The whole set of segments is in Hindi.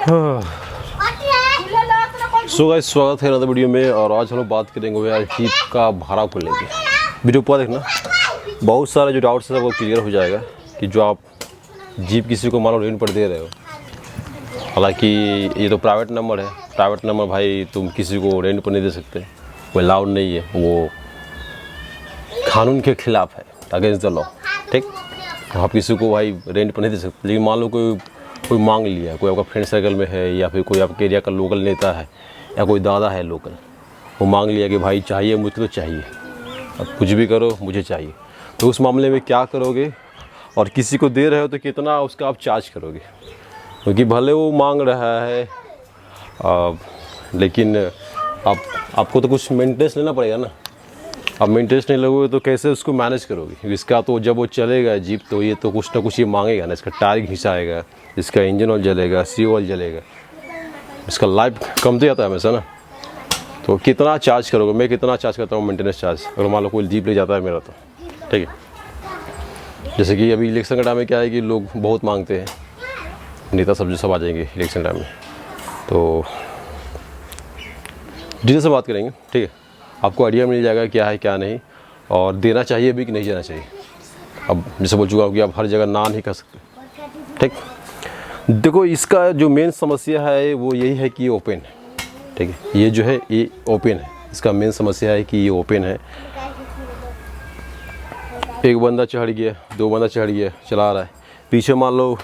सो गाइस, स्वागत है नए वीडियो में। और आज हम लोग बात करेंगे यार जीप का भाड़ा को लेके। वीडियो पूरा देखना, बहुत सारे जो डाउट्स है वो क्लियर हो जाएगा कि जो आप जीप किसी को मान लो रेंट पर दे रहे हो। हालांकि ये तो प्राइवेट नंबर है, प्राइवेट नंबर भाई तुम किसी को रेंट पर नहीं दे सकते, वो अलाउड नहीं है, वो कानून के खिलाफ है, अगेंस्ट द लॉ। ठीक, आप किसी को भाई रेंट पर नहीं दे सकते। लेकिन मान लो कोई मांग लिया, कोई आपका फ्रेंड सर्कल में है या फिर कोई आपके एरिया का लोकल नेता है या कोई दादा है लोकल, वो मांग लिया कि भाई चाहिए, मुझे तो चाहिए, अब कुछ भी करो मुझे चाहिए। तो उस मामले में क्या करोगे और किसी को दे रहे हो तो कितना उसका आप चार्ज करोगे? क्योंकि भले वो मांग रहा है लेकिन आपको तो कुछ मेंटेनेंस लेना पड़ेगा ना। अब मेंटेनेंस नहीं लगोगे तो कैसे उसको मैनेज करोगे? इसका तो जब वो चलेगा जीप तो ये तो कुछ ना कुछ ये मांगेगा ना। इसका टायर घिसाएगा, इसका इंजन ऑयल जलेगा, सी ऑयल जलेगा, इसका लाइफ कम तो जाता है हमेशा ना। तो कितना चार्ज करोगे? मैं कितना चार्ज करता हूँ मेंटेनेंस चार्ज, अगर मान लो कोई जीप ले जाता है मेरा तो। ठीक है, जैसे कि अभी इलेक्शन का टाइम में क्या है कि लोग बहुत मांगते हैं, नेता सब आ जाएंगे इलेक्शन टाइम में, तो डिटेल से बात करेंगे। ठीक है, आपको आइडिया मिल जाएगा क्या है क्या नहीं, और देना चाहिए भी कि नहीं देना चाहिए। अब जैसे बोल चुका हूँ कि आप हर जगह ना नहीं कर सकते। ठीक, देखो इसका जो मेन समस्या है वो यही है कि ये ओपन है। ठीक है, ये जो है ये ओपन है, इसका मेन समस्या है कि ये ओपन है। एक बंदा चढ़ गया, दो बंदा चढ़ गया, चला रहा है, पीछे मान लो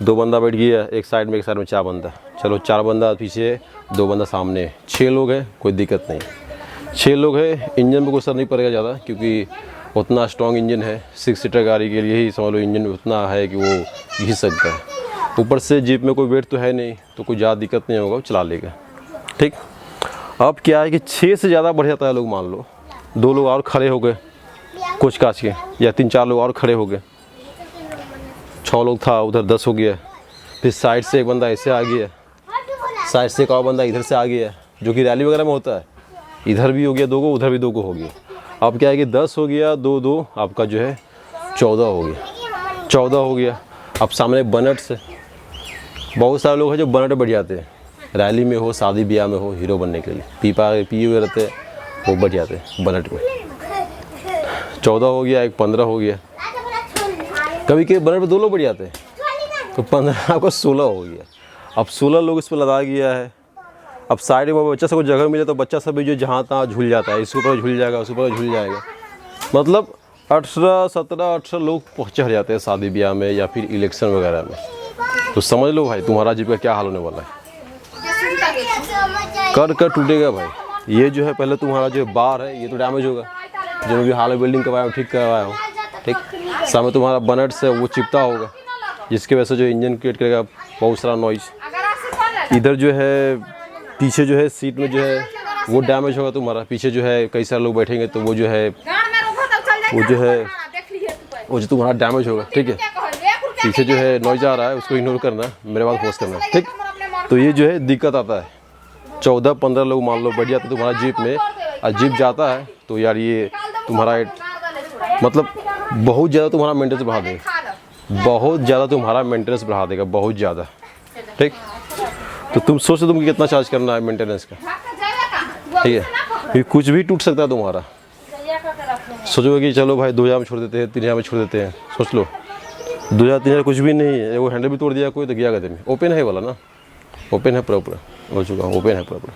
दो बंदा बैठ गया, एक साइड में 4 बंदा, चलो 4 बंदा पीछे, 2 बंदा सामने, 6 लोग हैं, कोई दिक्कत नहीं। 6 लोग हैं, इंजन में कोई असर नहीं पड़ेगा ज़्यादा, क्योंकि उतना स्ट्रॉन्ग इंजन है। 6 सीटर गाड़ी के लिए ही समझ लो इंजन उतना है कि वो घिस सकता है। ऊपर से जीप में कोई वेट तो है नहीं, तो कोई ज़्यादा दिक्कत नहीं होगा, वो चला लेगा। ठीक, अब क्या है कि 6 से ज़्यादा बढ़ जाता है लोग, मान लो 2 लोग और खड़े हो गए कुछ कांच के, या 3-4 लोग और खड़े हो गए, 6 लोग था, उधर 10 हो गया। फिर साइड से एक बंदा ऐसे आ गया, साइड से एक और बंदा इधर से आ गया, जो कि रैली वगैरह में होता है, इधर भी हो गया 2 को, उधर भी 2 को हो गया। अब क्या है कि 10 हो गया, 2 आपका जो है 14 हो गया, 14 हो गया। अब सामने बनट से बहुत सारे लोग हैं जो बनट बढ़ जाते हैं, रैली में हो, शादी ब्याह में हो, हीरो बनने के लिए पी हुए रहते हैं, वो बढ़ जाते हैं बनट में। 14 हो गया, एक 15 हो गया, कभी कभी बनट में 2 लोग बढ़ जाते हैं, तो 15 आपका 16 हो गया। अब 16 लोग इस पर लगा गया है। अब साइड में बच्चा सबको जगह मिले तो बच्चा सब भी जो जहाँ तहाँ झूल जाता है, इसके ऊपर झूल जाएगा, उसके ऊपर झूल जाएगा। मतलब 18-17-18 लोग चढ़ जाते हैं शादी ब्याह में या फिर इलेक्शन वगैरह में। तो समझ लो भाई तुम्हारा जीप का क्या हाल होने वाला है। कर टूटेगा भाई। ये जो है पहले तुम्हारा जो बार है ये तो डैमेज होगा, जो भी हाल में बिल्डिंग करवाया हो, ठीक करवाया हो। ठीक, सामने तुम्हारा बनट से वो चिपता होगा, जिसकी वजह से जो इंजन क्रिएट करेगा बहुत सारा नॉइज। इधर जो है पीछे जो है सीट में जो है वो डैमेज होगा तुम्हारा, पीछे जो है कई सारे लोग बैठेंगे तो वो जो है वो जो तुम्हारा डैमेज होगा। ठीक है, पीछे जो है नॉइज आ रहा है उसको इग्नोर करना, मेरे बात फोर्स करना। ठीक, तो ये जो है दिक्कत आता है। 14-15 लोग मान लो बैठ जाते तुम्हारा जीप में, और जीप जाता है तो यार ये तुम्हारा मतलब बहुत ज़्यादा तुम्हारा मेंटेनेंस बढ़ा देगा, बहुत ज़्यादा तुम्हारा मेंटेनेंस बढ़ा देगा, बहुत ज़्यादा। ठीक, तो तुम सोचो तुमको कितना चार्ज करना है मेंटेनेंस का। ठीक है, क्योंकि कुछ भी टूट सकता है तुम्हारा। सोचोगे कि चलो भाई 2000 में छोड़ देते हैं, 3000 में छोड़ देते हैं, सोच लो 2000-3000 कुछ भी नहीं है। वो हैंडल भी तोड़ दिया कोई तो गया गए में। ओपन है वाला ना, ओपन है पूरा हो चुका हूँ, ओपन है पूरा।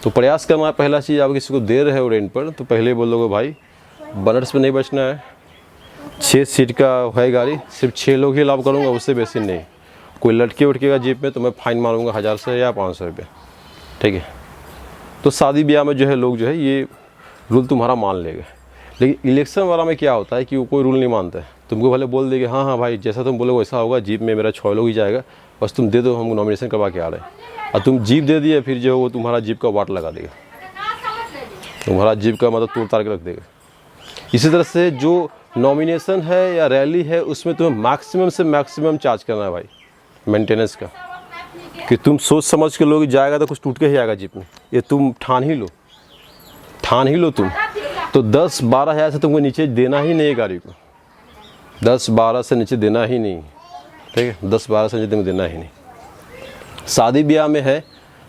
तो प्रयास करना है, पहला चीज़ आप किसी को दे रहे हो रेंट पर तो पहले बोलोगे भाई बनट्स पे नहीं बचना है, 6 सीट का है गाड़ी, सिर्फ 6 लोग ही अलाउ करूँगा, उससे बेसी नहीं। कोई लटके उटकेगा जीप में तो मैं फ़ाइन मारूंगा 1000 से या 500 रुपये। ठीक है, तो शादी ब्याह में जो है लोग जो है ये रूल तुम्हारा मान लेगा। लेकिन इलेक्शन वाला में क्या होता है कि वो कोई रूल नहीं मानता है। तुमको भले बोल देंगे हाँ भाई जैसा तुम बोलोगे वैसा होगा, जीप में मेरा 6 लोग ही जाएगा, बस तुम दे दो, हम नॉमिनेशन करवा के आ रहे हैं। और तुम जीप दे दिए, फिर जो है वो तुम्हारा जीप का वाट लगा देगा, तुम्हारा जीप का मतलब तोड़ ताड़ के रख देगा। इसी तरह से जो नॉमिनेशन है या रैली है उसमें तुम्हें मैक्सिमम से मैक्सिमम चार्ज करना है भाई मेंटेनेंस का, कि तुम सोच समझ के लोग जाएगा तो कुछ टूट के ही आएगा जीप में, ये तुम ठान ही लो तुम। तो 10-12 हज़ार से तुमको नीचे देना ही नहीं है गाड़ी को, 10-12 से नीचे देना ही नहीं। ठीक है, 10-12 से नीचे तुमको देना ही नहीं। शादी ब्याह में है,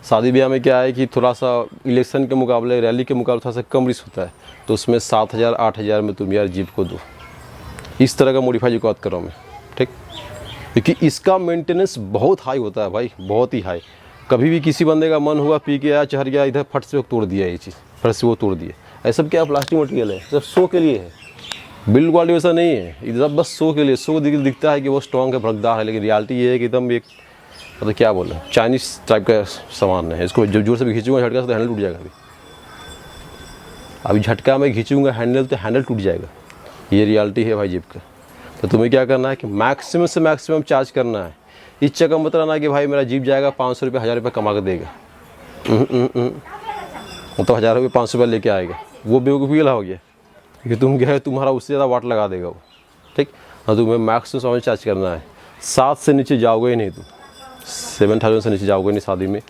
शादी ब्याह में क्या है कि थोड़ा सा इलेक्शन के मुकाबले, रैली के मुकाबले थोड़ा सा कम रिस्क होता है, तो उसमें 7,000 8,000 में तुम यार जीप को दो। इस तरह का मॉडिफाई जो बात कर रहा हूँ मैं, ठीक। क्योंकि इसका मेंटेनेंस बहुत हाई होता है भाई, बहुत ही हाई। कभी भी किसी बंदे का मन हुआ, पी के आया, चढ़ गया, इधर फट से वो तोड़ दिया, ये चीज़ फट से वो तोड़ दिया। ऐसा क्या प्लास्टिक मटेरियल है, सब शो के लिए है, बिल्ड क्वालिटी वैसा नहीं है, इधर बस शो के लिए। शो दिखता है कि वो स्ट्रॉन्ग है, भड़कदार है, लेकिन रियलिटी ये है कि एकदम एक मतलब क्या बोले, चाइनीज़ टाइप का सामान है। इसको जब जोर से भी खींचूंगा झटका से तो हैंडल टूट जाएगा। अभी झटका में खींचूंगा हैंडल तो हैंडल टूट जाएगा। ये रियलिटी है भाई जीप का। तो तुम्हें क्या करना है कि मैक्सिमम से मैक्सिमम चार्ज करना है। इस चक्कर मत रहना कि भाई मेरा जीप जाएगा 500 रुपये 1000 रुपये कमा कर देगा, वो तो 1000 रुपये 500 रुपये लेके आएगा, वो बेवकूफ़ी वाला हो गया। क्योंकि तुम गए तुम्हारा उससे ज़्यादा वाट लगा देगा वो, ठीक। और तुम्हें मैक्सिमम समय चार्ज करना है। 7 से नीचे जाओगे ही नहीं, तुम 7,000 से नीचे जाओगे नहीं शादी में।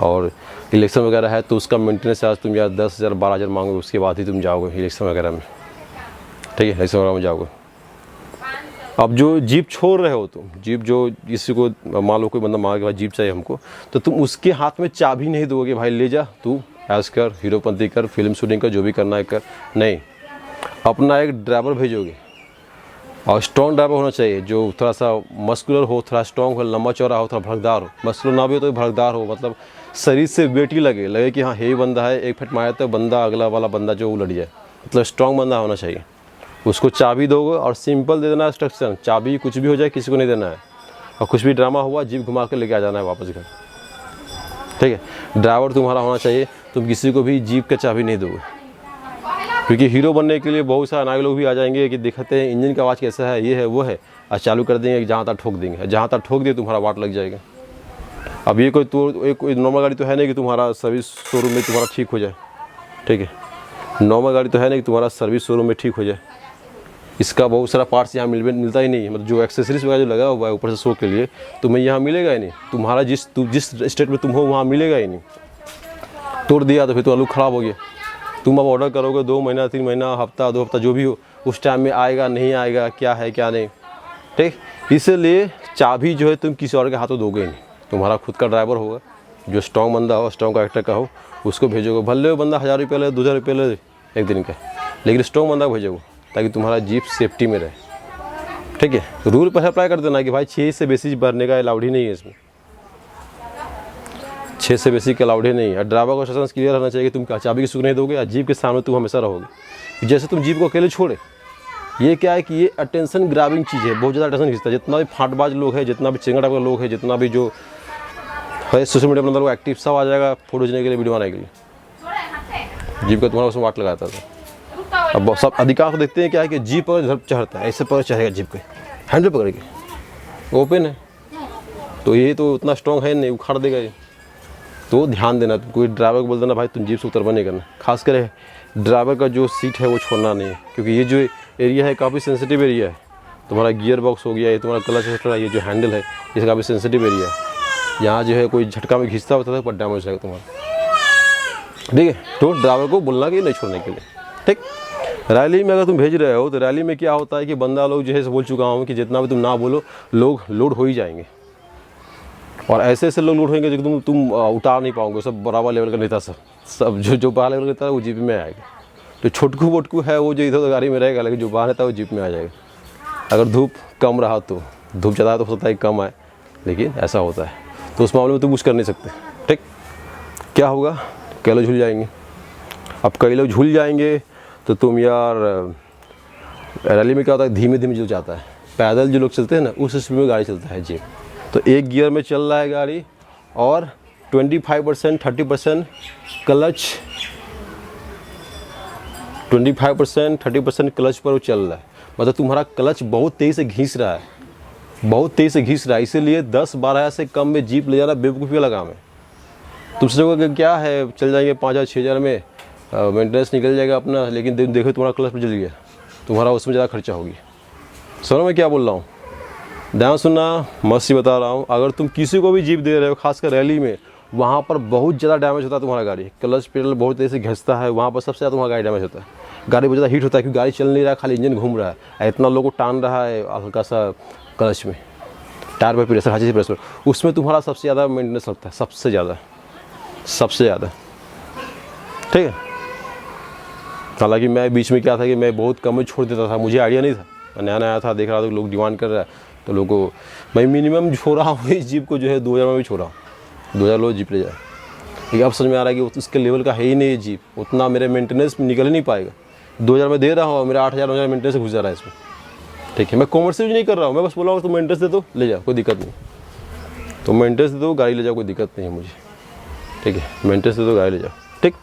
और इलेक्शन वगैरह है तो उसका मेंटेनेंस चार्ज तुम यार 10,000 12,000 मांगोगे, उसके बाद ही तुम जाओगे इलेक्शन वगैरह में, ठीक है, इलेक्शन वगैरह में जाओगे। अब जो जीप छोड़ रहे हो तुम, जीप जो किसी को मान लो कोई बंदा मांगे भाई जीप चाहिए हमको, तो तुम उसके हाथ में चाबी नहीं दोगे, भाई ले जा तू ऐश कर, हीरोपंती कर, फिल्म शूटिंग कर, जो भी करना है कर। नहीं, अपना एक ड्राइवर भेजोगे, और स्ट्रॉन्ग ड्राइवर होना चाहिए, जो थोड़ा सा मस्कुलर हो, थोड़ा स्ट्रॉन्ग हो, लंबा चौड़ा हो, थोड़ा भड़कदार हो। मस्कुलर ना भी हो तो भड़कदार हो, मतलब शरीर से वेटी लगे कि हाँ हेवी बंदा है, एक फट मारे तो बंदा अगला वाला बंदा जो उलट जाए, मतलब स्ट्रॉन्ग बंदा होना चाहिए। उसको चाबी दोगे और सिंपल दे देना इंस्ट्रक्शन, चाबी कुछ भी हो जाए किसी को नहीं देना है, और कुछ भी ड्रामा हुआ जीप घुमा के लेके आ जाना है वापस घर, ठीक है। ड्राइवर तुम्हारा होना चाहिए, तुम किसी को भी जीप का चाबी नहीं दोगे। क्योंकि हीरो बनने के लिए बहुत सारे नागे लोग भी आ जाएंगे कि दिखाते हैं इंजन का आवाज़ कैसा है, ये है वो है, और चालू कर देंगे, जहाँ तक ठोक देंगे, जहाँ तक ठोक दिए तुम्हारा वाट लग जाएगा। अब ये कोई नॉर्मल गाड़ी तो है नहीं कि तुम्हारा सर्विस शोरूम में तुम्हारा ठीक हो जाए, ठीक है। नॉर्मल गाड़ी तो है नहीं कि तुम्हारा सर्विस शोरूम में ठीक हो जाए। इसका बहुत सारा पार्ट्स यहाँ मिलता ही नहीं है, मतलब जो एक्सेसरीज वगैरह जो लगा हुआ है ऊपर से शो के लिए, तुम्हें यहाँ मिलेगा ही नहीं। तुम्हारा जिस स्टेट में तुम हो वहाँ मिलेगा ही नहीं। तोड़ दिया तो फिर तो लुक ख़राब हो गया। तुम अब ऑर्डर करोगे 2 महीना 3 महीना, हफ्ता 2 हफ्ता जो भी हो, उस टाइम में आएगा नहीं आएगा, क्या है क्या नहीं, ठीक। इसलिए चाबी जो है तुम किसी और के हाथों दोगे नहीं। तुम्हारा खुद का ड्राइवर होगा, जो स्ट्रॉन्ग बंदा हो, स्ट्रॉन्ग कैरेक्टर का हो, उसको भेजोगे। भले वो बंदा 1000 रुपये ले, 2000 रुपये ले एक दिन का, लेकिन स्ट्रॉन्ग बंदा भेजोगे ताकि तुम्हारा जीप सेफ्टी में रहे, ठीक है। रूल पर अप्लाई कर देना कि भाई 6 से बेसी भरने का अलाउड ही नहीं है इसमें, 6 से बेसी का अलाउड ही नहीं है। ड्राइवर का सेशन क्लियर रहना चाहिए कि तुम चाबी की सुख नहीं दोगे, या जीप के सामने तुम हमेशा रहोगे। जैसे तुम जीप को अकेले छोड़े, ये क्या है कि ये अटेंशन ग्रैबिंग चीज़ है, बहुत ज़्यादा अटेंशन खींचता है। जितना भी फाटबाज लोग हैं, जितना भी चिंगड़ा का लोग हैं, जितना भी जो है सोशल मीडिया पर अंदर एक्टिव, सब आ जाएगा फोटो खींचने के लिए, वीडियो बनाने के लिए। जीप का तुम्हारा उसमें वाट लगाता था। अब सब अधिकार को देखते हैं क्या है कि जीप पर चढ़ता है, ऐसे पर चढ़ेगा जीप के हैंडल पकड़ के, ओपन है तो ये तो उतना स्ट्रॉन्ग है नहीं, उखाड़ देगा ये। तो ध्यान देना, कोई ड्राइवर को बोल देना भाई तुम जीप से उतरवा नहीं करना। खास कर ड्राइवर का जो सीट है वो छोड़ना नहीं है, क्योंकि ये जो एरिया है काफ़ी सेंसिटिव एरिया है। तुम्हारा गियर बॉक्स हो गया, ये तुम्हारा क्लच है, ये जो हैंडल है ये काफ़ी सेंसिटिव एरिया है। यहाँ जो है कोई झटका में खींचता होता है पर डैमेज हो जाएगा तुम्हारा, ठीक है। तो ड्राइवर को बोलना कि नहीं छोड़ने के लिए, ठीक। रैली में अगर तुम भेज रहे हो तो रैली में क्या होता है कि बंदा लोग जो है बोल चुका हूँ कि जितना भी तुम ना बोलो, लोग लोड हो ही जाएंगे। और ऐसे ऐसे लोग लोड होंगे जो तुम उतार नहीं पाओगे। सब बराबर लेवल का नेता, सब जो बड़ा लेवल का नेता है वो जीप में आएगा। तो छोटकू वोटकू है वो जो इधर उधर गाड़ी में रहेगा, लेकिन जो बाहर रहता है वो जीप में आ जाएगा। अगर धूप कम रहा तो, धूप ज़्यादा है तो हो सकता है कम आए, लेकिन ऐसा होता है। तो उस मामले में तुम कुछ कर नहीं सकते, ठीक। क्या होगा, कई लोग झूल जाएंगे। अब कई लोग झूल जाएंगे तो तुम यार, रैली में क्या होता है धीमे धीमे जो जाता है, पैदल जो लोग चलते हैं ना उस स्पीड में गाड़ी चलता है जीप। तो एक गियर में चल रहा है गाड़ी और 25% 30% क्लच, 25% 30% क्लच पर वो चल रहा है। मतलब तुम्हारा क्लच बहुत तेज़ी से घिस रहा है, बहुत तेज़ी से घिस रहा है। इसीलिए 10-12 से कम में जीप ले जाना बेवकूफ़ी लगा में। तुम सोचोगे कि क्या है, चल जाएंगे 5,000-6,000 में, मेंटेनेंस निकल जाएगा अपना, लेकिन देखो तुम्हारा क्लच पर जल गया, तुम्हारा उसमें ज़्यादा खर्चा होगी। सुनो मैं क्या बोल रहा हूँ, ध्यान सुनना, मस्त ही बता रहा हूँ। अगर तुम किसी को भी जीप दे रहे हो, खासकर रैली में, वहाँ पर बहुत ज़्यादा डैमेज होता है तुम्हारा गाड़ी। क्लच पेडल बहुत तेज़ी से घिसता है, वहाँ पर सबसे ज़्यादा तुम्हारा गाड़ी डैमेज होता है। गाड़ी बहुत ज़्यादा हीट होता है क्योंकि गाड़ी चल नहीं रहा है, खाली इंजन घूम रहा है, इतना लोगों को टान रहा है हल्का सा क्लच में। टायर पर प्रेशर, हर चीज़ प्रेशर, उसमें तुम्हारा सबसे ज़्यादा मेंटेनेंस लगता है, सबसे ज़्यादा, ठीक है। हालांकि मैं बीच में क्या था कि मैं बहुत कम छोड़ देता था, मुझे आइडिया नहीं था, मैं नया नया था, देख रहा था लोग डिमांड कर रहा है, तो लोगों को मैं मिनिमम छोड़ रहा हूँ इस जीप को जो है 2000 में भी छोड़ा हूँ, 2000 लो जीप ले जाए। लेकिन अब समझ में आ रहा है कि उसके लेवल का है ही नहीं ये जीप, उतना मेरे मेंटेनेंस निकल ही नहीं पाएगा। 2000 में दे रहा हूँ, मेरा 8000 9000 मेंटेनेंस घुस जा रहा है इसमें, ठीक है। मैं कॉमर्शियल नहीं कर रहा हूँ, मैं बस बोला हूँ तुम मेंटेनेंस दे दो ले जाओ, कोई दिक्कत नहीं, तो मेंटेनेंस दे दो गाड़ी ले जाओ, कोई दिक्कत नहीं है मुझे, ठीक है। मेंटेनेंस दे दो गाड़ी ले जाओ, ठीक।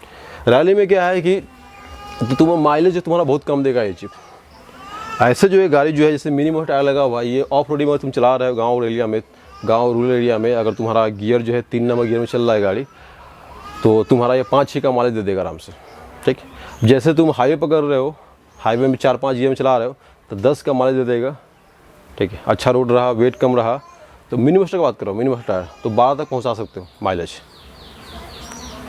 रैली में क्या है कि तो तुम्हें माइलेज जो तुम्हारा बहुत कम देगा ये जीप। ऐसे जो है गाड़ी जो है जैसे मिनिमम टायर लगा हुआ है, ये ऑफ रोडिंग में तुम चला रहे हो गाँव एरिया में, गाँव रूरल एरिया में, अगर तुम्हारा गियर जो है 3 नंबर गियर में चल रहा है गाड़ी, तो तुम्हारा ये 5-6 का माइलेज दे देगा आराम से, ठीक। जैसे तुम हाईवे पर कर रहे हो, हाईवे में 4-5 गियर में चला रहे हो, तो 10 का माइलेज दे देगा, ठीक है। अच्छा रोड रहा, वेट कम रहा, तो मिनी मोस्टर की बात करो, मिनी मोस्टर टायर तो 12 तक पहुँचा सकते हो माइलेज,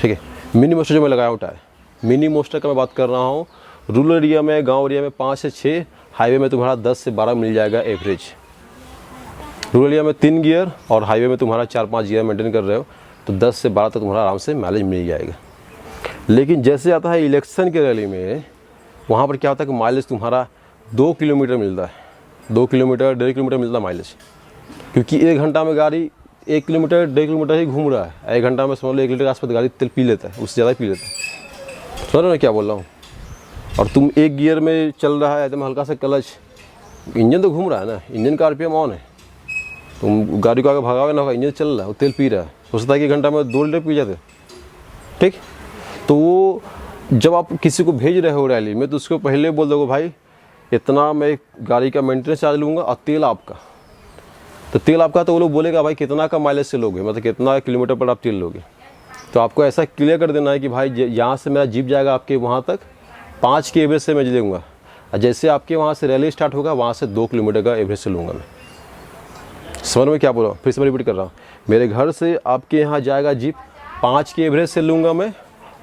ठीक है। मिनी मोस्टर जो मैं लगाया हूँ टायर, मिनी मोस्टर का मैं बात कर रहा हूँ, रूरल एरिया में, गांव एरिया में 5 से 6, हाईवे में तुम्हारा 10 से 12 मिल जाएगा एवरेज। रूरल एरिया में 3 गियर और हाईवे में तुम्हारा 4-5 गियर मेंटेन कर रहे हो, तो 10 से 12 तक तुम्हारा आराम से माइलेज मिल जाएगा। लेकिन जैसे आता है इलेक्शन के रैली में, वहाँ पर क्या होता है कि माइलेज तुम्हारा 2 किलोमीटर मिलता है, 2 किलोमीटर 1.5 किलोमीटर मिलता है माइलेज, क्योंकि 1 घंटा में गाड़ी 1 किलोमीटर 1.5 किलोमीटर ही घूम रहा है। 1 घंटा में समझ लो 1 लीटर के आसपास गाड़ी तेल पी लेता है, उससे ज़्यादा पी लेता है, समझ रहे हो क्या बोल रहा हूँ। और तुम 1 गियर में चल रहा है एकदम हल्का सा क्लच, इंजन तो घूम रहा है ना, इंजन का RPM ऑन है, तुम गाड़ी को आगे भगाओगे ना होगा, इंजन चल रहा है, वो तेल पी रहा है, हो सकता है कि 1 घंटा में 2 लीटर पी जाते, ठीक। तो वो जब आप किसी को भेज रहे हो रैली में, तो उसको पहले बोल दोगे भाई इतना मैं गाड़ी का मेंटेनेंस चार्ज लूँगा और तेल आपका, तो तेल आपका, तो वो लोग बोलेगा भाई कितना का माइलेज से लोगे, मतलब कितना किलोमीटर पर आप तेल लोगे। तो आपको ऐसा क्लियर कर देना है कि भाई यहाँ से मेरा जीप जाएगा आपके वहाँ तक 5 के एवरेज से मैं दूँगा, और जैसे आपके वहाँ से रैली स्टार्ट होगा वहाँ से 2 किलोमीटर का एवरेज से लूँगा मैं। समझ में क्या बोल रहा हूँ, फिर से मैं रिपीट कर रहा हूँ, मेरे घर से आपके यहाँ जाएगा जीप 5 के एवरेज से लूँगा मैं,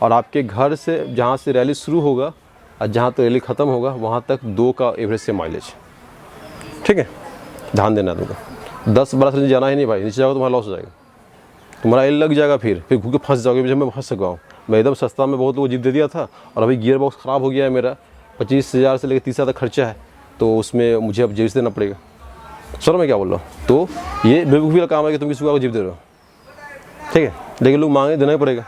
और आपके घर से जहाँ से रैली शुरू होगा और जहाँ तक रैली ख़त्म होगा वहाँ तक 2 का एवरेज से माइलेज, ठीक है। ध्यान देना तुमको, 10-12 से जाना ही नहीं भाई, नीचे जाओगे तुम्हारा लॉस हो जाएगा, तुम्हारा एल लग जाएगा, फिर घूम के फंस जाओगे। जब मैं फंस सका हूँ, मैं एकदम सस्ता में बहुत लोग जीप दे दिया था, और अभी गियर बॉक्स ख़राब हो गया है मेरा, 25,000 से लेकर 30,000 तक खर्चा है, तो उसमें मुझे अब जीप देना पड़ेगा। सर मैं क्या बोल रहा हूँ, तो ये बेवकूफ़ी का काम है कि तुम किसी को जीप दे रहे हो, ठीक है। लेकिन लोग मांगे देना ही पड़ेगा,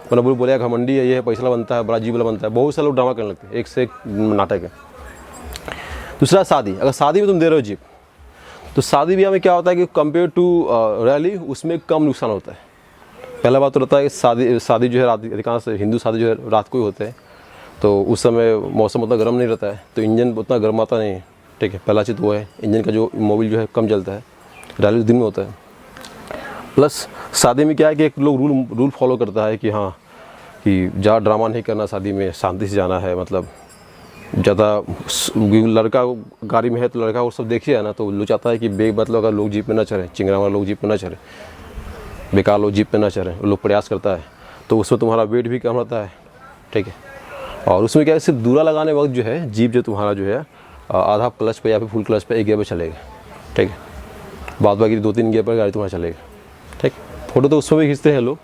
वरना बोले घमंडी है, ये है, पैसा बनता है, बड़ा जीप वाला बनता है, बहुत सारे लोग ड्रामा करने लगते हैं, एक से एक नाटक है। दूसरा शादी, अगर शादी में तुम दे रहे हो जीप, तो शादी ब्याह में क्या होता है कि कंपेयर टू रैली उसमें कम नुकसान होता है। पहला बात तो रहता है कि शादी जो है रात, अधिकांश हिंदू शादी जो है रात को ही होते हैं, तो उस समय मौसम उतना गर्म नहीं रहता है, तो इंजन उतना गर्म आता नहीं है, ठीक है। पहला चीज़ वो है, इंजन का जो मोबिल जो है कम जलता है, रैली दिन में होता है। प्लस शादी में क्या है कि एक लोग रूल फॉलो करता है कि हाँ कि ज़्यादा ड्रामा नहीं करना, शादी में शांति से जाना है, मतलब ज़्यादा लड़का गाड़ी में है तो लड़का वो सब देखिए ना, तो लोग चाहता है कि मतलब अगर लोग जीप में ना चढ़ें, चिंगरा वाला लोग जीप में ना चढ़ें, बेकार लोग जीप में ना चढ़ें, लोग प्रयास करता है, तो उसमें तुम्हारा वेट भी कम रहता है, ठीक है। और उसमें क्या है, सिर्फ दूरा लगाने वक्त जो है जीप जो तुम्हारा जो है आधा क्लच पे या फिर फुल क्लच पे 1 गियर पर चलेगा, ठीक है। बाद बाकी 2-3 गियर पर गाड़ी तुम्हारा चलेगा, ठीक। फोटो तो उसमें भी खींचते हैं लोग,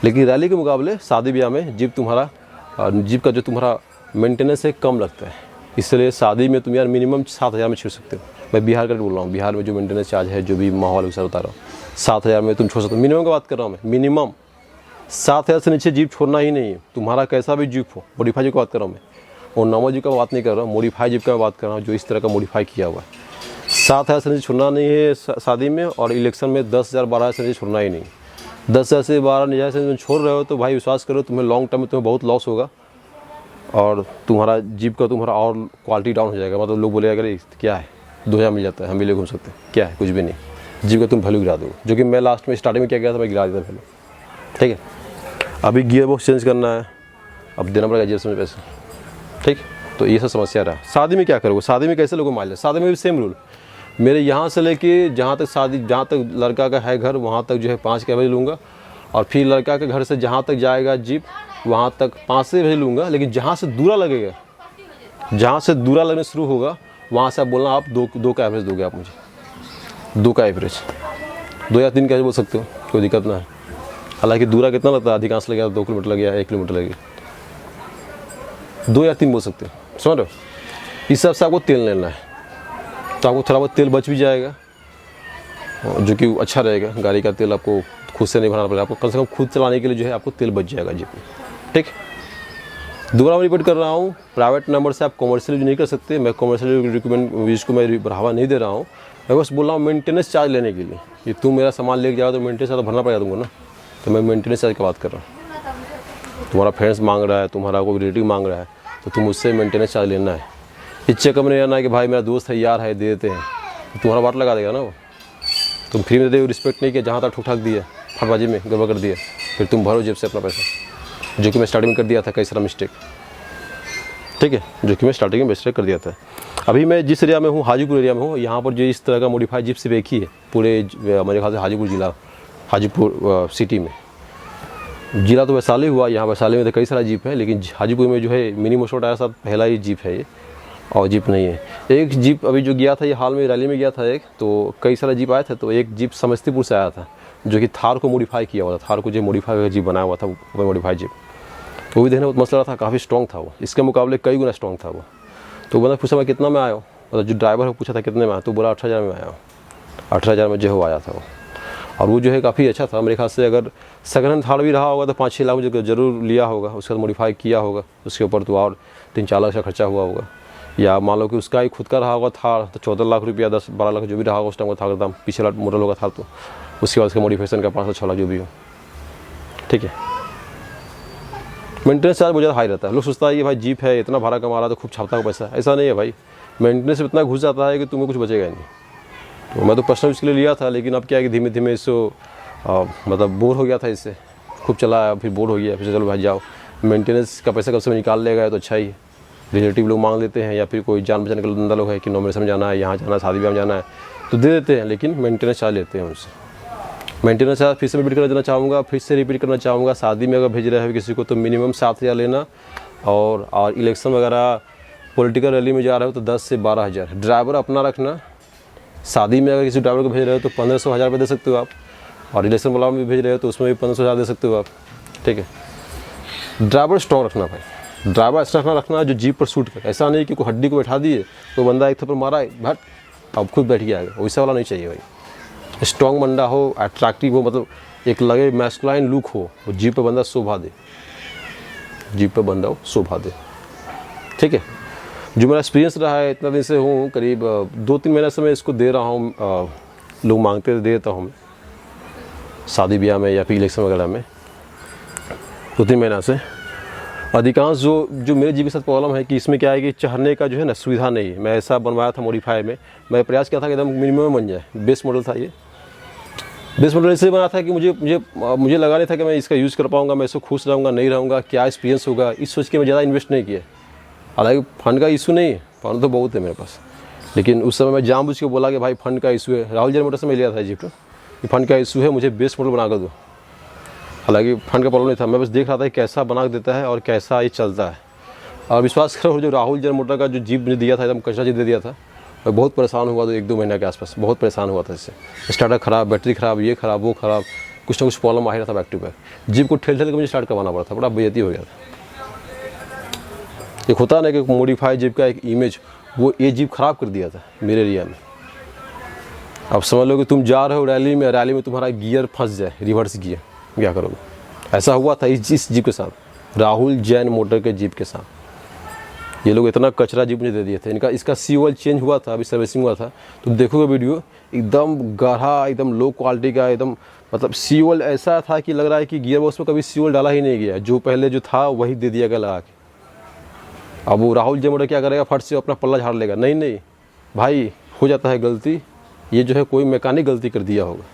लेकिन रैली के मुकाबले शादी ब्याह में जीप का जो तुम्हारा मेंटेनेंस है कम लगता है, इसलिए शादी में तुम यार मिनिमम 7,000 में छोड़ सकते हो। मैं बिहार का बोल रहा हूँ, बिहार में जो मेंटेनेंस चार्ज है, जो भी माहौल है बता रहा हूँ, 7,000 में तुम छोड़ सकते हो, मिनिमम की बात कर रहा हूँ मैं, मिनिमम 7,000 से नीचे जीप छोड़ना ही नहीं है, तुम्हारा कैसा भी जीप हो। मॉडिफाई जीप की बात कर रहा हूँ मैं, और नॉर्मल जीप का बात नहीं कर रहा हूँ, मॉडिफाई जीप का बात कर रहा हूँ, जो इस तरह का मॉडिफाई किया हुआ है। 7,000 से नीचे छोड़ना नहीं है शादी में, और इलेक्शन में 10,000 12,000 से नीचे छोड़ना ही नहीं। 10,000 से 12,000 से तुम छोड़ रहे हो तो भाई विश्वास करो तुम्हें लॉन्ग टर्म में तुम्हें बहुत लॉस होगा, और तुम्हारा जीप का तुम्हारा और क्वालिटी डाउन हो जाएगा। मतलब लोग बोलेगा अगर क्या है 2,000 मिल जाता है, हम भी ले घूम सकते हैं, क्या है, कुछ भी नहीं, जीप का तुम वैल्यू गिरा दोगे, जो कि मैं लास्ट में स्टार्टिंग में क्या किया था, मैं गिरा देता पहले, ठीक है। अभी गियर बॉक्स चेंज करना है, अब देना पड़ेगा जेब में पैसे, ठीक। तो ये सब समस्या रहा। शादी में क्या करोगे, शादी में कैसे लोगों माइलेज, शादी में भी सेम रूल, मेरे यहाँ से लेके जहाँ तक लड़का का है घर वहाँ तक जो है 5 के एवरेज लूँगा, और फिर लड़का के घर से जहाँ तक जाएगा जीप वहाँ तक 5 से एवरेज लूँगा। लेकिन जहाँ से दूरा लगेगा, जहाँ से दूरा लगने शुरू होगा वहाँ से आप बोलना आप 2 का एवरेज दोगे आप मुझे, 2 का एवरेज, 2 या 3 का बोल सकते हो, कोई दिक्कत ना है। हालांकि दूरा कितना लगता है, अधिकांश लग गया 2 किलोमीटर लग गया, 1 किलोमीटर लग गया, 2 या 3 बोल सकते हो, समझ रहे हो। इस हिसाब से आपको तेल लेना है, तो आपको थोड़ा बहुत तेल बच भी जाएगा, जो कि अच्छा रहेगा। गाड़ी का तेल आपको खुद से नहीं भरना पड़ेगा, आपको कम से कम खुद चलाने के लिए जो है आपको तेल बच जाएगा जीप में, ठीक। दोबारा मैं रिपीट कर रहा हूँ, प्राइवेट नंबर से आप कॉमर्शियल यूज नहीं कर सकते। मैं कॉमर्शियल रिकमेंड यूज को मैं बढ़ावा नहीं दे रहा हूँ, मैं बस बोल रहा हूँ मेंटेनेंस चार्ज लेने के लिए। ये तुम मेरा सामान लेके जाओ तो मेंटेनेंस चार्ज भरना पड़ेगा तुमको ना, तो मैं मेंटेनेंस चार्ज की बात कर रहा हूँ। तुम्हारा फ्रेंड्स मांग रहा है, तुम्हारा कोई रिलेटिव मांग रहा है, तो तुम उससे मेंटेनेंस चार्ज लेना है। इस चक्कर में नहीं रहना है कि भाई मेरा दोस्त है, यार है, दे देते हैं, तो तुम्हारा बात लगा देगा ना वो। तुम फ्री में दे, रिस्पेक्ट नहीं किया, जहाँ तक ठुक ठाक दिया, फटबाजी में गड़बड़ कर दिया, फिर तुम भरो जेब से अपना पैसा, जो कि मैं स्टार्टिंग में कर दिया था कई सारा मिस्टेक, ठीक है, जो कि मैं स्टार्टिंग में मिस्टेक कर दिया था। अभी मैं जिस एरिया में हूँ, हाजीपुर एरिया में हूँ, यहाँ पर जो इस तरह का मॉडिफाइड जीप सिर्फ एक ही है पूरे मेरे ख्याल से हाजीपुर ज़िला, हाजीपुर सिटी में। ज़िला तो वैशाली हुआ, यहाँ वैशाली में तो कई सारा जीप है, लेकिन हाजीपुर में जो है मिनी मोटो टायर साथ पहला ही जीप है ये, और जीप नहीं है। एक जीप अभी जो गया था, ये हाल में रैली में गया था एक, तो कई सारा जीप आया था, तो एक जीप समस्तीपुर से आया था जो कि थार को मॉडिफाई किया हुआ था, थार को जो मॉडिफाई जीप बनाया हुआ था, वो मॉडिफाई जीप, वो भी देखने में बहुत मस्त लग रहा था, काफ़ी स्ट्रॉन्ग था वो, इसके मुकाबले कई गुना स्ट्रॉन्ग था वो। तो बंदा पूछा मैं कितना में आया हूँ, मतलब जो ड्राइवर है पूछा था कितने में आया, तो बोला 18,000 में आया हूँ, 18,000 में जो है वो आया था वो। और वो जो है काफ़ी अच्छा था मेरे ख्याल से। अगर सेकंड हैंड थार भी रहा होगा तो 5-6 लाख मुझे ज़रूर लिया होगा, उसके बाद मॉडिफाई किया होगा, उसके ऊपर तो और 3-4 लाख का खर्चा हुआ होगा। या मान लो कि उसका ही खुद का रहा होगा थार, तो 14 लाख रुपया, 10-12 लाख जो भी रहा होगा उस टाइम का थार का दाम, पीछे मॉडल होगा था, तो उसके बाद उसके मॉडिफिकेशन का 5-6 लाख जो भी हो, ठीक है। मेंटेनेंस चार्ज बहुत ज़्यादा हाई रहता है। लोग सोचता है कि भाई जीप है, इतना भाड़ा कमा रहा है तो खूब छापता है पैसा, ऐसा नहीं है भाई। मेंटेनेंस इतना घुस जाता है कि तुम्हें कुछ बचेगा नहीं। तो मैं तो पर्सनल इसके लिए लिया था, लेकिन अब क्या है कि धीमे धीमे इसको मतलब बोर हो गया था इससे, खूब चलाया, फिर बोर हो गया, फिर चलो भाई जाओ, मेंटेनेंस का पैसा कब से निकाल लेगा तो अच्छा ही है। रिलेटिव लोग मांग लेते हैं, या फिर कोई जान पहचान के बंदा लोग है कि नॉमिनेशन में जाना है, यहाँ जाना है, शादी ब्याह में जाना है, तो दे देते हैं, लेकिन मेंटेनेंस चार्ज लेते हैं उनसे। मेंटेनेंस चार्ज फिर से रिपीट कर देना चाहूँगा, फिर से रिपीट करना चाहूँगा, शादी में अगर भेज रहे हो किसी को तो मिनिमम 7,000 लेना, और इलेक्शन वगैरह पॉलिटिकल रैली में जा रहे हो तो 10 से 12,000। ड्राइवर अपना रखना, शादी में अगर किसी ड्राइवर को भेज रहे हो तो 1,500-1,000 रुपये दे सकते हो आप, और इलेक्शन वाला में भेज रहे हो तो उसमें भी 1,500-1,000 दे सकते हो आप, ठीक है। ड्राइवर स्ट्रॉन्ग रखना भाई, ड्राइवर ऐसा रखना जो जीप पर सूट करे, ऐसा नहीं कि कोई हड्डी को बैठा दिए तो बंदा एक थप्पड़ मारा भट अब खुद बैठ गया, वैसा वाला नहीं चाहिए भाई। स्ट्रॉन्ग बंदा हो, अट्रैक्टिव हो, मतलब एक लगे मैस्कुलाइन लुक हो, वो जीप पर बंदा शोभा दे, जीप पर बंदा हो शोभा दे, ठीक है। जो मेरा एक्सपीरियंस रहा है, इतना दिन से हूँ, करीब 2-3 महीने से मैं इसको दे रहा हूँ, लोग मांगते दे देता हूँ मैं, शादी ब्याह में या फिर इलेक्शन वगैरह में 2-3 महीना से। अधिकांश जो मेरे जीप के साथ प्रॉब्लम है कि इसमें क्या है कि चढ़ने का जो है ना सुविधा नहीं है। मैं ऐसा बनवाया था मॉडिफाई में, मैं प्रयास किया था कि एकदम मिनिमम बन जाए, बेस मॉडल था ये। बेस मॉडल इसलिए बना था कि मुझे लगा नहीं था कि मैं इसका यूज़ कर पाऊँगा, मैं इसको खुश रहूँगा नहीं रहूँगा, क्या एक्सपीरियंस होगा, इस सोच के मैं ज़्यादा इन्वेस्ट नहीं किया। हालांकि फंड का इशू नहीं है, फंड तो बहुत है मेरे पास, लेकिन उस समय मैं जानबूझ के बोला कि भाई फंड का इशू है। राहुल जनरेटर से मैं लिया था जीप कि फंड का इशू है, मुझे बेस मॉडल बना कर दो। हालांकि फंड का प्रॉब्लम नहीं था, मैं बस देख रहा था कि कैसा बना देता है और कैसा ये चलता है। और विश्वास करो, जो राहुल जन मोटर का जो जीप मुझे दिया था, एकदम कचरा जीप दे दिया था, मैं बहुत परेशान हुआ। तो 1-2 महीने के आसपास बहुत परेशान हुआ था इससे। स्टार्टर ख़राब, बैटरी ख़राब, ये ख़राब, वो ख़राब, कुछ ना कुछ प्रॉब्लम आ ही रहा था बैक टू बैक। जीप को ठेल के मुझे स्टार्ट करवाना पड़ा था, बड़ा बेइज्जती हो गया था। एक होता ना कि मॉडिफाइड जीप का एक इमेज, वो ये जीप ख़राब कर दिया था मेरे एरिया में। अब समझ लो कि तुम जा रहे हो रैली में तुम्हारा गियर फंस जाए, रिवर्स गियर, क्या करोगे? ऐसा हुआ था इस जीप के साथ, राहुल जैन मोटर के जीप के साथ। ये लोग इतना कचरा जीप मुझे दे दिए थे। इसका सीओएल चेंज हुआ था, अभी सर्विसिंग हुआ था, तुम देखोगे वीडियो, एकदम गाढ़ा, एकदम लो क्वालिटी का, एकदम मतलब सीओएल ऐसा था कि लग रहा है कि गियर बॉक्स में कभी सीओएल डाला ही नहीं गया, जो पहले जो था वही दे दिया गया लगा के। अब वो राहुल जैन मोटर क्या करेगा, फट से अपना पल्ला झाड़ लेगा? नहीं भाई, हो जाता है गलती, ये जो है कोई मैकेनिक गलती कर दिया होगा।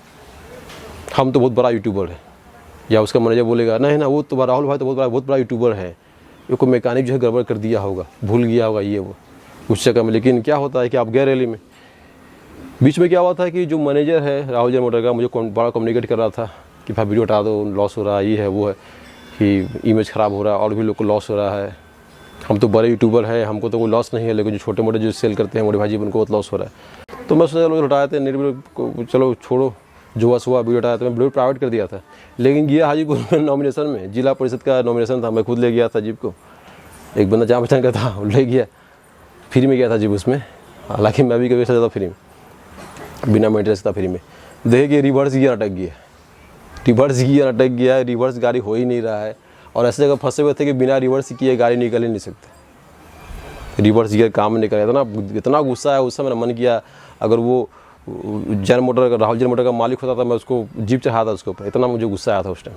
हम तो बहुत बड़ा यूट्यूबर है, या उसका मैनेजर बोलेगा नहीं ना वो तो राहुल भाई तो बहुत बड़ा यूट्यूबर है, ये कोई मैकेनिक जो है गड़बड़ कर दिया होगा, भूल गया होगा ये वो उस जगह में। लेकिन क्या होता है कि आप गए रैली में, बीच में क्या हुआ था कि जो मैनेजर है राहुल जैन मोटर का मुझे बड़ा कम्युनिकेट कर रहा था कि भाई वीडियो हटा दो, लॉस हो रहा है, ये है वो है, कि इमेज ख़राब हो रहा है और भी लोग को लॉस हो रहा है। हम तो बड़े यूट्यूबर हैं, हमको तो कोई लॉस नहीं है, लेकिन जो छोटे मोटे जो सेल करते हैं मोटे भाई जी, उनको बहुत लॉस हो रहा है। तो मैं सोचा लोग हटाए थे, नहीं चलो छोड़ो, जो हुआ सुहा वीडियो हटाया, तो मैं वीडियो प्राइवेट कर दिया था। लेकिन गया हाजीपुर में नॉमिनेशन में, जिला परिषद का नॉमिनेशन था, मैं खुद ले गया था जीप को, एक बंदा जान पहचान का था, ले गया, फ्री में गया था जीप उसमें। हालांकि मैं भी कभी ऐसा था फ्री में, बिना मेंटेनेंस था फ्री में। देखिए रिवर्स गियर अटक गया, रिवर्स गाड़ी हो ही नहीं रहा है। और ऐसे जगह फंसे हुए थे कि बिना रिवर्स किए गाड़ी निकल ही नहीं सकती, रिवर्स गियर काम नहीं कर रहा। इतना गुस्सा है, उस समय मेरा मन किया अगर वो जैन मोटर का, राहुल जैन मोटर का मालिक होता था, मैं उसको जीप चढ़ाता था उसके ऊपर। इतना मुझे गुस्सा आया था उस टाइम,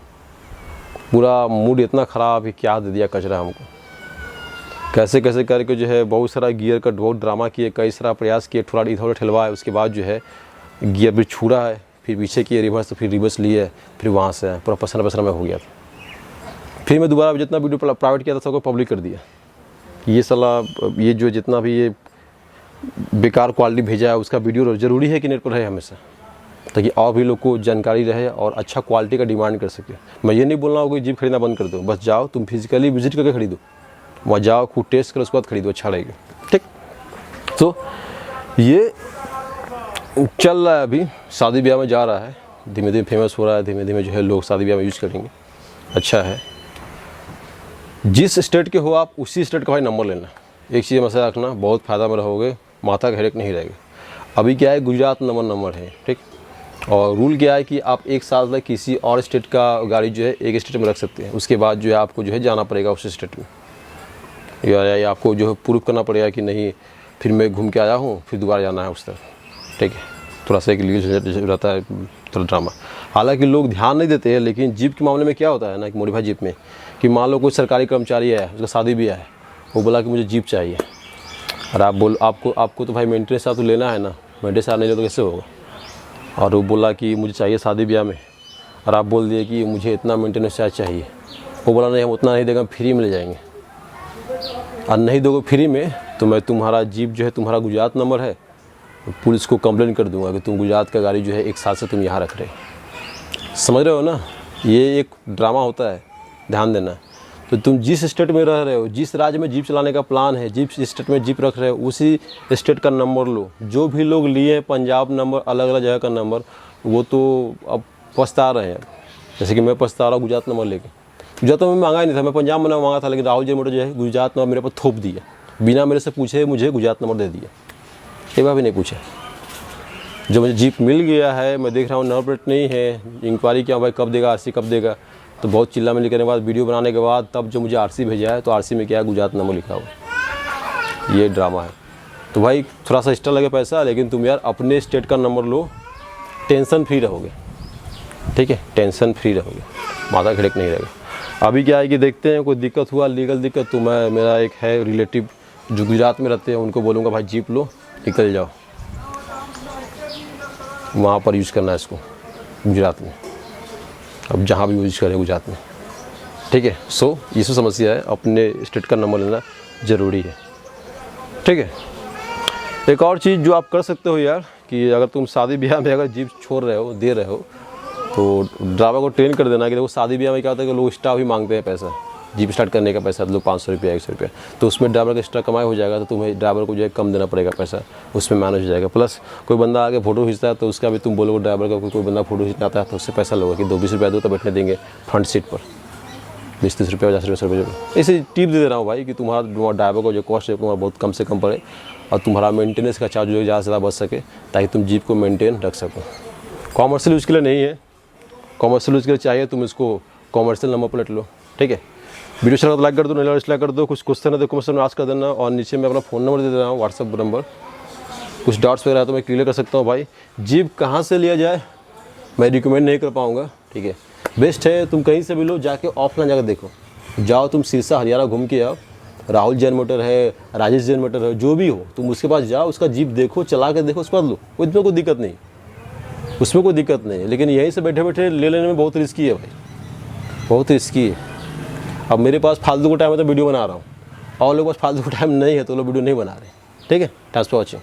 पूरा मूड इतना ख़राब कि क्या दे दिया कचरा हमको। कैसे कैसे करके जो है बहुत सारा गियर का बहुत ड्रामा किए, कई सारा प्रयास किए, थोड़ा इधर ठेलवाए, उसके बाद जो है गियर भी छूड़ा है, फिर पीछे किए रिवर्स, फिर रिवर्स लिए, फिर वहाँ से पूरा पसंद में हो गया था। फिर मैं दोबारा जितना वीडियो प्राइवेट किया था सबको पब्लिक कर दिया। ये साला ये जो जितना भी ये बेकार क्वालिटी भेजा है उसका वीडियो ज़रूरी है कि नेट पर रहे हमेशा, ताकि और भी लोग को जानकारी रहे और अच्छा क्वालिटी का डिमांड कर सके। मैं ये नहीं बोल रहा हूँ कि जीप खरीदना बंद कर दो, बस जाओ तुम फिजिकली विजिट करके खरीदो, वहाँ जाओ खुद टेस्ट करो, उसके बाद खरीदो, अच्छा रहेगा। ठीक, तो ये चल रहा है अभी, शादी ब्याह में जा रहा है, धीमे धीमे फेमस हो रहा है, धीमे धीमे जो है लोग शादी ब्याह में यूज़ करेंगे, अच्छा है। जिस स्टेट के हो आप उसी स्टेट का भाई नंबर लेना, एक चीज़ मसला रखना, बहुत फ़ायदा में रहोगे, माथा का हेडेक नहीं रहेगा। अभी क्या है, गुजरात नंबर है, ठीक। और रूल क्या है कि आप एक साल तक किसी और स्टेट का गाड़ी जो है एक स्टेट में रख सकते हैं, उसके बाद जो है आपको जो है जाना पड़ेगा उस स्टेट में, या आपको जो है प्रूफ करना पड़ेगा कि नहीं फिर मैं घूम के आया हूँ, फिर दोबारा जाना है उस तरफ, ठीक है। थोड़ा सा एक लीगल रहता है थोड़ा ड्रामा। हालांकि लोग ध्यान नहीं देते हैं, लेकिन जीप के मामले में क्या होता है ना कि मॉडिफाइड जीप में कि मान लो कोई सरकारी कर्मचारी है, उसका शादी भी है, वो बोला कि मुझे जीप चाहिए, और आपको तो भाई मेंटेनेंस तो लेना है ना, मेंटेनेंस नहीं ले तो कैसे होगा। और वो बोला कि मुझे चाहिए शादी ब्याह में, और आप बोल दिए कि मुझे इतना मेंटेनेंस चार्ज चाहिए, वो बोला नहीं हम उतना नहीं देगा, फ्री में ले जाएंगे, और नहीं दोगे फ्री में तो मैं तुम्हारा जीप जो है, तुम्हारा गुजरात नंबर है, पुलिस को कंप्लेंट कर दूंगा कि तुम गुजरात का गाड़ी जो है एक साल से तुम यहाँ रख रहे हो। समझ रहे हो ना, ये एक ड्रामा होता है, ध्यान देना। तो तुम जिस स्टेट में रह रहे हो, जिस राज्य में जीप चलाने का प्लान है, जिस स्टेट में जीप रख रहे हो, उसी स्टेट का नंबर लो। जो भी लोग लिए पंजाब नंबर, अलग अलग जगह का नंबर, वो तो अब पछता रहे हैं। जैसे कि मैं पछता रहा हूँ गुजरात नंबर लेके। गुजरात में मांगा ही नहीं था, मैं पंजाब में मांगा था, लेकिन राहुल जैन मोटर जो है गुजरात नंबर मेरे पर थोप दिया, बिना मेरे से पूछे मुझे गुजरात नंबर दे दिया, एक बार भी नहीं पूछा। जो मुझे जीप मिल गया है, मैं देख रहा हूँ नंबर प्लेट नहीं है, इंक्वायरी किया भाई कब देगा आरसी, कब देगा, तो बहुत चिल्ला मिली करने के बाद, वीडियो बनाने के बाद, तब जो मुझे आरसी भेजा है, तो आरसी में क्या है, गुजरात नंबर लिखा हुआ। ये ड्रामा है। तो भाई थोड़ा सा एक्स्ट्रा लगे पैसा, लेकिन तुम यार अपने स्टेट का नंबर लो, टेंशन फ्री रहोगे, ठीक है, टेंशन फ्री रहोगे, माथा खड़क नहीं रहेगा। अभी क्या है कि देखते हैं कोई दिक्कत हुआ, लीगल दिक्कत, तो मैं, मेरा एक है रिलेटिव जो गुजरात में रहते हैं, उनको बोलूँगा भाई जीप लो, निकल जाओ, वहाँ पर यूज़ करना है इसको गुजरात में, अब जहाँ भी यूज़ करें गुजरात में, ठीक है। सो ये सब समस्या है, अपने स्टेट का नंबर लेना ज़रूरी है, ठीक है। एक और चीज़ जो आप कर सकते हो यार, कि अगर तुम शादी ब्याह में अगर जीप छोड़ रहे हो, दे रहे हो, तो ड्राइवर को ट्रेन कर देना कि देखो शादी ब्याह में क्या होता है कि लोग एक्स्ट्रा भी मांगते हैं पैसा, जीप स्टार्ट करने का पैसा, लोग 500 रुपया 100 रुपया, तो उसमें ड्राइवर का एक्स्ट्रा कमाई हो जाएगा, तो तुम्हें ड्राइवर को जो है कम देना पड़ेगा पैसा, उसमें मैनेज हो जाएगा। प्लस कोई बंदा आगे फोटो खींचता है तो उसका भी तुम बोलोगे ड्राइवर का, कोई बंदा फोटो खींचना आता है तो उससे पैसा लोगे कि 20 रुपया दो तो बैठने देंगे फ्रंट सीट पर, 20-30 रुपया 50 रुपये। ऐसे टिप दे रहा हूँ भाई कि तुम्हारा ड्राइवर को जो कॉस्ट है तुम्हारा बहुत कम से कम पड़े, और तुम्हारा मेंटेनेंस का चार्ज जो है ज़्यादा से ज़्यादा बच सके, ताकि तुम जीप को मेंटेन रख सको। कॉमर्शियल यूज़ के लिए नहीं है, कॉमर्शियल यूज़ के लिए चाहिए तुम इसको कॉमर्शियल नंबर प्लेट लो, ठीक है। वीडियो अच्छा लगा तो लाइक कर दो, नहीं डिसलाइक कर दो। कुछ क्वेश्चन है तो क्वेश्चन में आस्क कर देना, और नीचे मैं अपना फ़ोन नंबर दे रहा हूँ, व्हाट्सअप नंबर, कुछ डाउट्स वगैरह तो मैं क्लियर कर सकता हूँ। भाई जीप कहाँ से लिया जाए मैं रिकमेंड नहीं कर पाऊँगा, ठीक है। बेस्ट है तुम कहीं से भी लो, जाके ऑफलाइन जाकर देखो, जाओ तुम सिरसा हरियाणा घूम के आओ, राहुल जैन मोटर है, राजेश जैन मोटर है, जो भी हो तुम उसके पास जाओ, उसका जीप देखो, चला के देखो, उसके बाद लो, उसमें कोई दिक्कत नहीं, उसमें कोई दिक्कत नहीं है। लेकिन यहीं से बैठे बैठे ले लेने में बहुत रिस्की है भाई, बहुत रिस्की है। अब मेरे पास फालतू का टाइम है तो वीडियो बना रहा हूँ, और लोगों के पास फालतू का टाइम नहीं है तो लोग वीडियो नहीं बना रहे, ठीक है। Thanks for watching.